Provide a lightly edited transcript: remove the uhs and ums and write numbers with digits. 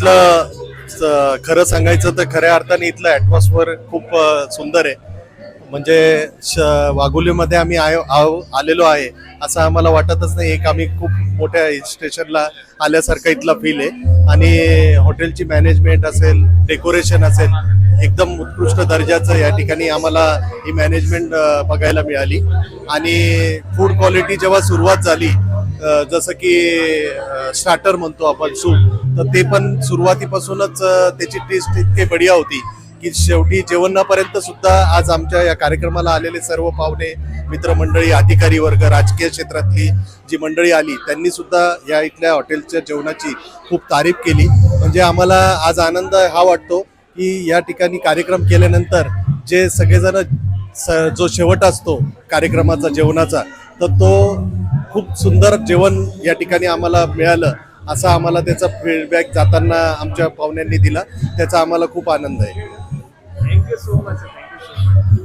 इथलं खरं सांगायचं तर खऱ्या अर्थाने इथलं ॲटमॉस्फिअर खूप सुंदर आहे. म्हणजे वाघोलीमध्ये आम्ही आलेलो आहे असं आम्हाला वाटतच नाही. एक आम्ही खूप मोठ्या हिल स्टेशनला आल्यासारखं इथला फील आहे. आणि हॉटेलची मॅनेजमेंट असेल, डेकोरेशन असेल, एकदम उत्कृष्ट दर्जाचं या ठिकाणी आम्हाला ही मॅनेजमेंट बघायला मिळाली. आणि फूड क्वालिटी जेव्हा सुरुवात झाली, जसं की स्टार्टर म्हणतो आपण सूप, तर ते पण सुरुवातीपासूनच त्याची टेस्ट इतकी बढिया होती की शेवटी जेवणापर्यंत सुद्धा आज आमच्या या कार्यक्रमाला आलेले सर्व पाहुणे, मित्रमंडळी, अधिकारी वर्ग, राजकीय क्षेत्रातली जी मंडळी आली त्यांनी सुद्धा या इथल्या हॉटेलच्या जेवणाची खूप तारीफ केली. म्हणजे आम्हाला आज आनंद हा वाटतो की या ठिकाणी कार्यक्रम केल्यानंतर जे सगळेजण जो शेवट असतो कार्यक्रमाचा जेवणाचा, तर तो खूप सुंदर जेवण या ठिकाणी आम्हाला मिळालं असा आम्हाला त्याचा फीडबॅक जाताना आमच्या पाहुण्यांनी दिला. त्याचा आम्हाला खूप आनंद आहे. Thank you so much. Thank you so much.